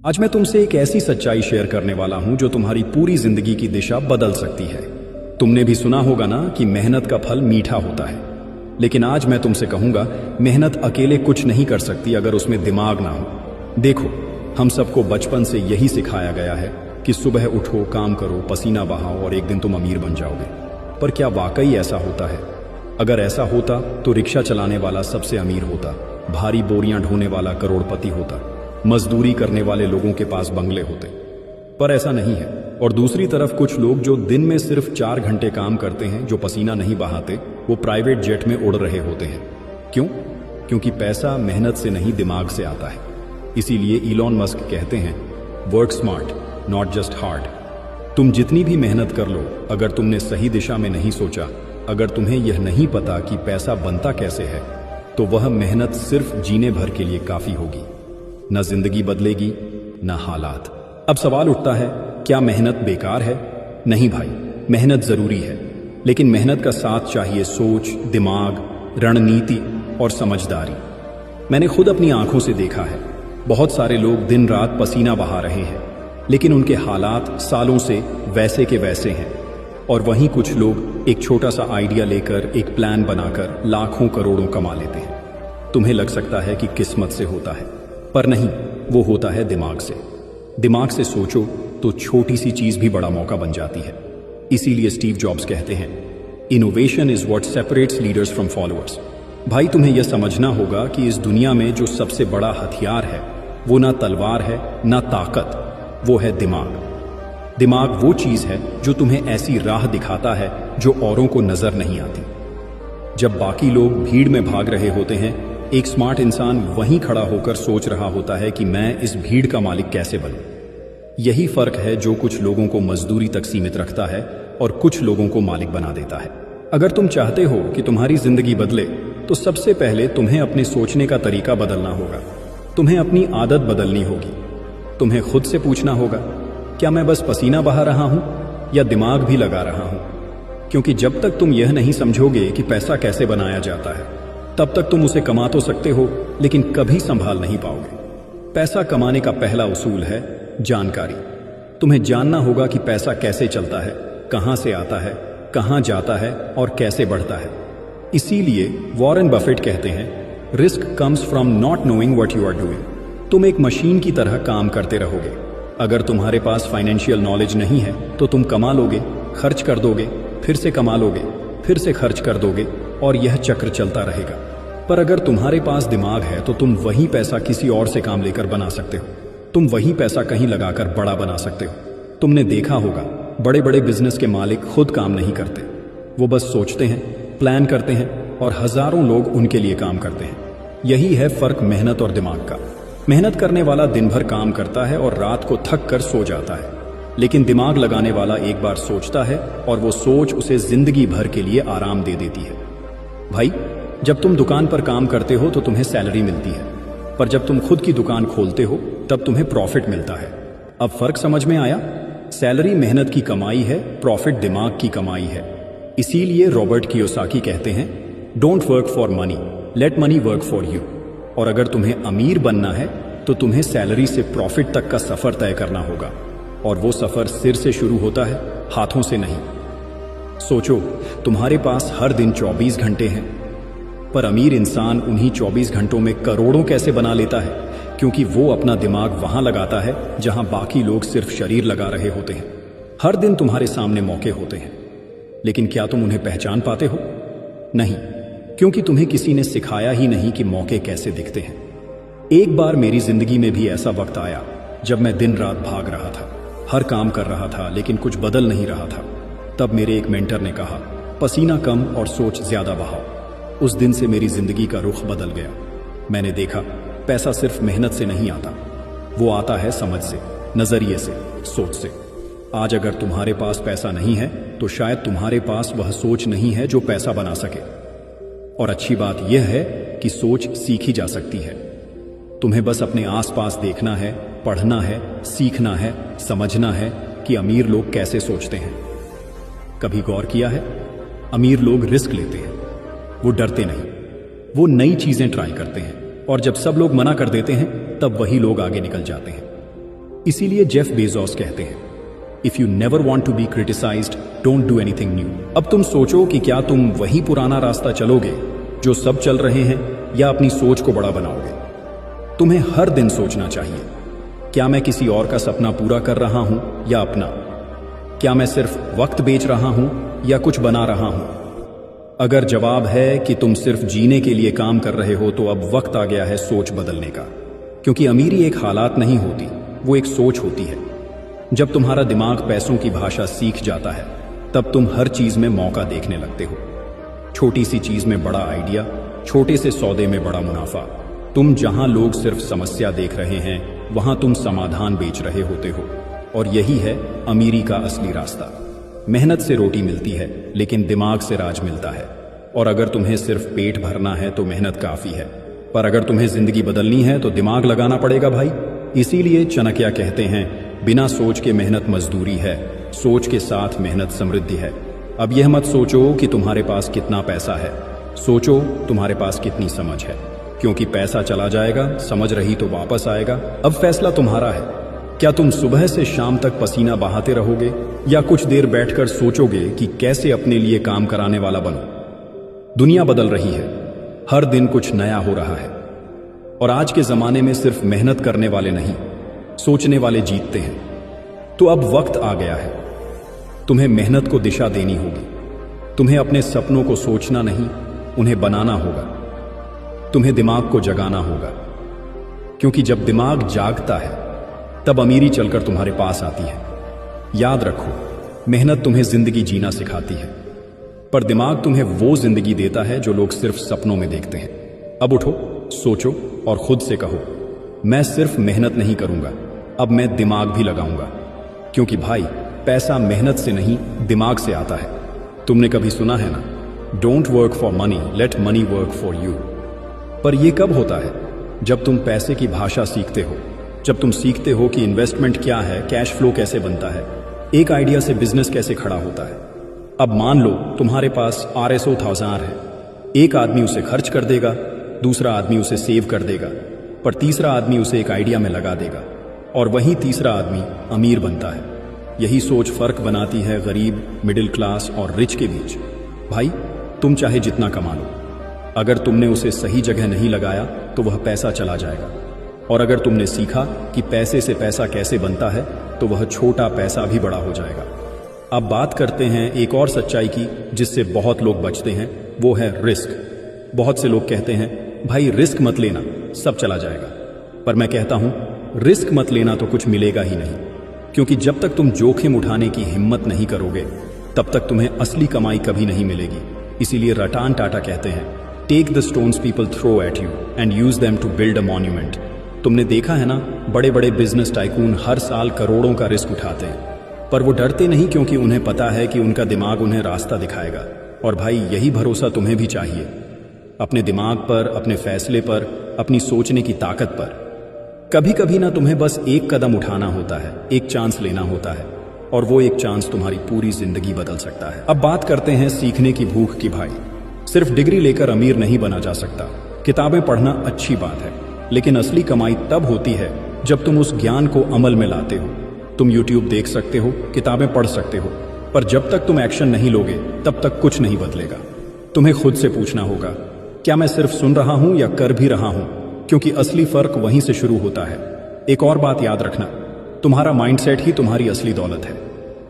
आज मैं तुमसे एक ऐसी सच्चाई शेयर करने वाला हूं जो तुम्हारी पूरी जिंदगी की दिशा बदल सकती है। तुमने भी सुना होगा ना कि मेहनत का फल मीठा होता है, लेकिन आज मैं तुमसे कहूंगा, मेहनत अकेले कुछ नहीं कर सकती अगर उसमें दिमाग ना हो। देखो, हम सबको बचपन से यही सिखाया गया है कि सुबह उठो, काम करो, पसीना बहाओ और एक दिन तुम अमीर बन जाओगे। पर क्या वाकई ऐसा होता है? अगर ऐसा होता तो रिक्शा चलाने वाला सबसे अमीर होता, भारी बोरियां ढोने वाला करोड़पति होता, मजदूरी करने वाले लोगों के पास बंगले होते। पर ऐसा नहीं है। और दूसरी तरफ कुछ लोग जो दिन में सिर्फ 4 घंटे काम करते हैं, जो पसीना नहीं बहाते, वो प्राइवेट जेट में उड़ रहे होते हैं। क्यों? क्योंकि पैसा मेहनत से नहीं, दिमाग से आता है। इसीलिए इलॉन मस्क कहते हैं, work smart not just hard. तुम जितनी भी मेहनत कर लो, अगर तुमने सही दिशा में नहीं सोचा, अगर तुम्हें यह नहीं पता कि पैसा बनता कैसे है, तो वह मेहनत सिर्फ जीने भर के लिए काफी होगी। न जिंदगी बदलेगी, न हालात। अब सवाल उठता है, क्या मेहनत बेकार है? नहीं भाई, मेहनत जरूरी है, लेकिन मेहनत का साथ चाहिए सोच, दिमाग, रणनीति और समझदारी। मैंने खुद अपनी आंखों से देखा है, बहुत सारे लोग दिन रात पसीना बहा रहे हैं, लेकिन उनके हालात सालों से वैसे के वैसे हैं। और वहीं कुछ लोग एक छोटा सा आइडिया लेकर, एक प्लान बनाकर लाखों करोड़ों कमा लेते हैं। तुम्हें लग सकता है कि किस्मत से होता है, पर नहीं, वो होता है दिमाग से। दिमाग से सोचो तो छोटी सी चीज भी बड़ा मौका बन जाती है। इसीलिए स्टीव जॉब्स कहते हैं, innovation is what separates leaders from followers. भाई, तुम्हें यह समझना होगा कि इस दुनिया में जो सबसे बड़ा हथियार है, वो ना तलवार है, ना ताकत, वो है दिमाग। दिमाग वो चीज है जो तुम्हें ऐसी राह दिखाता है जो औरों को नजर नहीं आती। जब बाकी लोग भीड़ में भाग रहे होते हैं, एक स्मार्ट इंसान वहीं खड़ा होकर सोच रहा होता है कि मैं इस भीड़ का मालिक कैसे बनूं। यही फर्क है जो कुछ लोगों को मजदूरी तक सीमित रखता है और कुछ लोगों को मालिक बना देता है। अगर तुम चाहते हो कि तुम्हारी जिंदगी बदले, तो सबसे पहले तुम्हें अपने सोचने का तरीका बदलना होगा। तुम्हें अपनी आदत बदलनी होगी। तुम्हें खुद से पूछना होगा, क्या मैं बस पसीना बहा रहा हूं या दिमाग भी लगा रहा हूं? क्योंकि जब तक तुम यह नहीं समझोगे कि पैसा कैसे बनाया जाता है, तब तक तुम उसे कमा तो सकते हो, लेकिन कभी संभाल नहीं पाओगे। पैसा कमाने का पहला उसूल है जानकारी। तुम्हें जानना होगा कि पैसा कैसे चलता है, कहां से आता है, कहां जाता है और कैसे बढ़ता है। इसीलिए वॉरेन बफेट कहते हैं, risk comes from not knowing what you are doing. तुम एक मशीन की तरह काम करते रहोगे। अगर तुम्हारे पास फाइनेंशियल नॉलेज नहीं है, तो तुम कमा लोगे, खर्च कर दोगे, फिर से कमा लोगे, फिर से खर्च कर दोगे, और यह चक्र चलता रहेगा। पर अगर तुम्हारे पास दिमाग है, तो तुम वही पैसा किसी और से काम लेकर बना सकते हो। तुम वही पैसा कहीं लगाकर बड़ा बना सकते हो। तुमने देखा होगा, बड़े बड़े बिजनेस के मालिक खुद काम नहीं करते। वो बस सोचते हैं, प्लान करते हैं, और हजारों लोग उनके लिए काम करते हैं। यही है फर्क मेहनत और दिमाग का। मेहनत करने वाला दिन भर काम करता है और रात को थक कर सो जाता है, लेकिन दिमाग लगाने वाला एक बार सोचता है और वो सोच उसे जिंदगी भर के लिए आराम दे देती है। भाई, जब तुम दुकान पर काम करते हो तो तुम्हें सैलरी मिलती है, पर जब तुम खुद की दुकान खोलते हो तब तुम्हें प्रॉफिट मिलता है। अब फर्क समझ में आया? सैलरी मेहनत की कमाई है, प्रॉफिट दिमाग की कमाई है। इसीलिए रॉबर्ट कियोसाकी कहते हैं, don't work for money, late money work for you. और अगर तुम्हें अमीर बनना है, तो तुम्हें सैलरी से प्रॉफिट तक का सफर तय करना होगा। और वो सफर सिर से शुरू होता है, हाथों से नहीं। सोचो, तुम्हारे पास हर दिन 24 घंटे हैं, पर अमीर इंसान उन्हीं 24 घंटों में करोड़ों कैसे बना लेता है? क्योंकि वो अपना दिमाग वहां लगाता है जहां बाकी लोग सिर्फ शरीर लगा रहे होते हैं। हर दिन तुम्हारे सामने मौके होते हैं, लेकिन क्या तुम उन्हें पहचान पाते हो? नहीं, क्योंकि तुम्हें किसी ने सिखाया ही नहीं कि मौके कैसे दिखते हैं। एक बार मेरी जिंदगी में भी ऐसा वक्त आया जब मैं दिन रात भाग रहा था, हर काम कर रहा था, लेकिन कुछ बदल नहीं रहा था। तब मेरे एक मेंटर ने कहा, पसीना कम और सोच ज्यादा बहाओ। उस दिन से मेरी जिंदगी का रुख बदल गया। मैंने देखा, पैसा सिर्फ मेहनत से नहीं आता, वो आता है समझ से, नजरिए से, सोच से। आज अगर तुम्हारे पास पैसा नहीं है, तो शायद तुम्हारे पास वह सोच नहीं है जो पैसा बना सके। और अच्छी बात यह है कि सोच सीखी जा सकती है। तुम्हें बस अपने आसपास देखना है, पढ़ना है, सीखना है, समझना है कि अमीर लोग कैसे सोचते हैं। कभी गौर किया है? अमीर लोग रिस्क लेते हैं, वो डरते नहीं, वो नई चीजें ट्राई करते हैं, और जब सब लोग मना कर देते हैं, तब वही लोग आगे निकल जाते हैं। इसीलिए जेफ बेजोस कहते हैं, if you never want to be criticised, don't do anything new. अब तुम सोचो कि क्या तुम वही पुराना रास्ता चलोगे जो सब चल रहे हैं, या अपनी सोच को बड़ा बनाओगे। तुम्हें हर दिन सोचना चाहिए, क्या मैं किसी और का सपना पूरा कर रहा हूं या अपना? क्या मैं सिर्फ वक्त बेच रहा हूं या कुछ बना रहा हूं? अगर जवाब है कि तुम सिर्फ जीने के लिए काम कर रहे हो, तो अब वक्त आ गया है सोच बदलने का। क्योंकि अमीरी एक हालात नहीं होती, वो एक सोच होती है। जब तुम्हारा दिमाग पैसों की भाषा सीख जाता है, तब तुम हर चीज में मौका देखने लगते हो। छोटी सी चीज में बड़ा आइडिया, छोटे से सौदे में बड़ा मुनाफा। तुम जहां लोग सिर्फ समस्या देख रहे हैं, वहां तुम समाधान बेच रहे होते हो। और यही है अमीरी का असली रास्ता। मेहनत से रोटी मिलती है, लेकिन दिमाग से राज मिलता है। और अगर तुम्हें सिर्फ पेट भरना है तो मेहनत काफी है, पर अगर तुम्हें जिंदगी बदलनी है तो दिमाग लगाना पड़ेगा भाई। इसीलिए चाणक्य कहते हैं, बिना सोच के मेहनत मजदूरी है, सोच के साथ मेहनत समृद्धि है। अब यह मत सोचो कि तुम्हारे पास कितना पैसा है, सोचो तुम्हारे पास कितनी समझ है। क्योंकि पैसा चला जाएगा, समझ रही तो वापस आएगा। अब फैसला तुम्हारा है, क्या तुम सुबह से शाम तक पसीना बहाते रहोगे, या कुछ देर बैठकर सोचोगे कि कैसे अपने लिए काम कराने वाला बनो। दुनिया बदल रही है, हर दिन कुछ नया हो रहा है। और आज के जमाने में सिर्फ मेहनत करने वाले नहीं, सोचने वाले जीतते हैं। तो अब वक्त आ गया है, तुम्हें मेहनत को दिशा देनी होगी। तुम्हें अपने सपनों को सोचना नहीं, उन्हें बनाना होगा। तुम्हें दिमाग को जगाना होगा, क्योंकि जब दिमाग जागता है तब अमीरी चलकर तुम्हारे पास आती है। याद रखो, मेहनत तुम्हें जिंदगी जीना सिखाती है, पर दिमाग तुम्हें वो जिंदगी देता है जो लोग सिर्फ सपनों में देखते हैं। अब उठो, सोचो और खुद से कहो, मैं सिर्फ मेहनत नहीं करूंगा, अब मैं दिमाग भी लगाऊंगा। क्योंकि भाई, पैसा मेहनत से नहीं, दिमाग से आता है। तुमने कभी सुना है ना, don't work for money, late money work for you. पर यह कब होता है? जब तुम पैसे की भाषा सीखते हो, जब तुम सीखते हो कि इन्वेस्टमेंट क्या है, कैश फ्लो कैसे बनता है, एक आइडिया से बिजनेस कैसे खड़ा होता है। अब मान लो तुम्हारे पास RSO1000 है, एक आदमी उसे खर्च कर देगा, दूसरा आदमी उसे सेव कर देगा, पर तीसरा आदमी उसे एक आइडिया में लगा देगा, और वही तीसरा आदमी अमीर बनता है। यही सोच फर्क बनाती है गरीब, मिडिल क्लास और रिच के बीच। भाई, तुम चाहे जितना कमा लो, अगर तुमने उसे सही जगह नहीं लगाया तो वह पैसा चला जाएगा। और अगर तुमने सीखा कि पैसे से पैसा कैसे बनता है, तो वह छोटा पैसा भी बड़ा हो जाएगा। अब बात करते हैं एक और सच्चाई की, जिससे बहुत लोग बचते हैं, वो है रिस्क। बहुत से लोग कहते हैं, भाई रिस्क मत लेना, सब चला जाएगा। पर मैं कहता हूं, रिस्क मत लेना तो कुछ मिलेगा ही नहीं। क्योंकि जब तक तुम जोखिम उठाने की हिम्मत नहीं करोगे, तब तक तुम्हें असली कमाई कभी नहीं मिलेगी। इसीलिए रतन टाटा कहते हैं, take the stones people throw at you and use them to build a monument. तुमने देखा है ना, बड़े बड़े बिजनेस टाइकून हर साल करोड़ों का रिस्क उठाते हैं, पर वो डरते नहीं, क्योंकि उन्हें पता है कि उनका दिमाग उन्हें रास्ता दिखाएगा। और भाई, यही भरोसा तुम्हें भी चाहिए, अपने दिमाग पर, अपने फैसले पर, अपनी सोचने की ताकत पर। कभी कभी ना तुम्हें बस एक कदम उठाना होता है, एक चांस लेना होता है, और वो एक चांस तुम्हारी पूरी जिंदगी बदल सकता है। अब बात करते हैं सीखने की भूख की। भाई, सिर्फ डिग्री लेकर अमीर नहीं बना जा सकता। किताबें पढ़ना अच्छी बात है, लेकिन असली कमाई तब होती है जब तुम उस ज्ञान को अमल में लाते हो। तुम YouTube देख सकते हो, किताबें पढ़ सकते हो, पर जब तक तुम एक्शन नहीं लोगे, तब तक कुछ नहीं बदलेगा। तुम्हें खुद से पूछना होगा, क्या मैं सिर्फ सुन रहा हूं या कर भी रहा हूं? क्योंकि असली फर्क वहीं से शुरू होता है। एक और बात याद रखना, तुम्हारा माइंडसेट ही तुम्हारी असली दौलत है।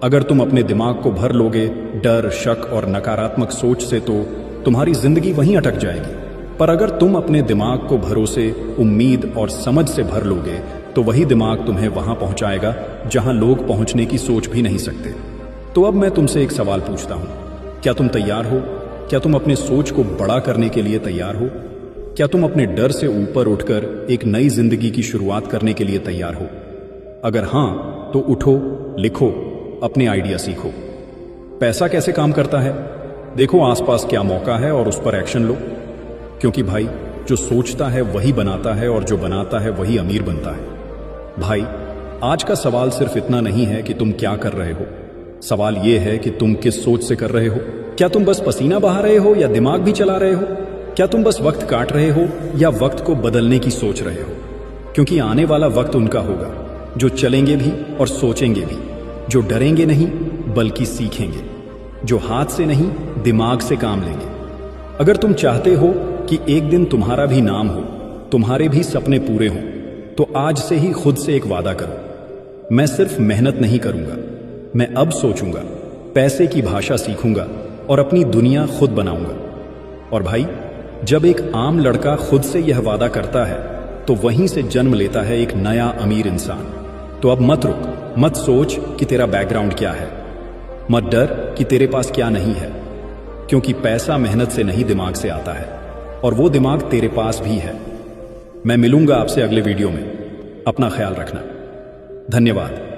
अगर तुम अपने दिमाग को भर लोगे डर, शक और नकारात्मक सोच से, तो तुम्हारी जिंदगी वहीं अटक जाएगी। पर अगर तुम अपने दिमाग को भरोसे, उम्मीद और समझ से भर लोगे, तो वही दिमाग तुम्हें वहां पहुंचाएगा जहां लोग पहुंचने की सोच भी नहीं सकते। तो अब मैं तुमसे एक सवाल पूछता हूं, क्या तुम तैयार हो? क्या तुम अपने सोच को बड़ा करने के लिए तैयार हो? क्या तुम अपने डर से ऊपर उठकर एक नई जिंदगी की शुरुआत करने के लिए तैयार हो? अगर हां, तो उठो, लिखो, अपने आइडिया सीखो। पैसा कैसे काम करता है? देखो आसपास क्या मौका है और उस पर एक्शन लो। क्योंकि भाई, जो सोचता है वही बनाता है, और जो बनाता है वही अमीर बनता है। भाई, आज का सवाल सिर्फ इतना नहीं है कि तुम क्या कर रहे हो, सवाल यह है कि तुम किस सोच से कर रहे हो। क्या तुम बस पसीना बहा रहे हो या दिमाग भी चला रहे हो? क्या तुम बस वक्त काट रहे हो या वक्त को बदलने की सोच रहे हो? क्योंकि आने वाला वक्त उनका होगा जो चलेंगे भी और सोचेंगे भी, जो डरेंगे नहीं बल्कि सीखेंगे, जो हाथ से नहीं दिमाग से काम लेंगे। अगर तुम चाहते हो कि एक दिन तुम्हारा भी नाम हो, तुम्हारे भी सपने पूरे हों, तो आज से ही खुद से एक वादा करो, मैं सिर्फ मेहनत नहीं करूंगा, मैं अब सोचूंगा, पैसे की भाषा सीखूंगा और अपनी दुनिया खुद बनाऊंगा। और भाई, जब एक आम लड़का खुद से यह वादा करता है तो वहीं से जन्म लेता है एक नया अमीर इंसान। तो अब मत रुक, मत सोच कि तेरा बैकग्राउंड क्या है, मत डर कि तेरे पास क्या नहीं है, क्योंकि पैसा मेहनत से नहीं दिमाग से आता है, और वो दिमाग तेरे पास भी है। मैं मिलूंगा आपसे अगले वीडियो में। अपना ख्याल रखना। धन्यवाद।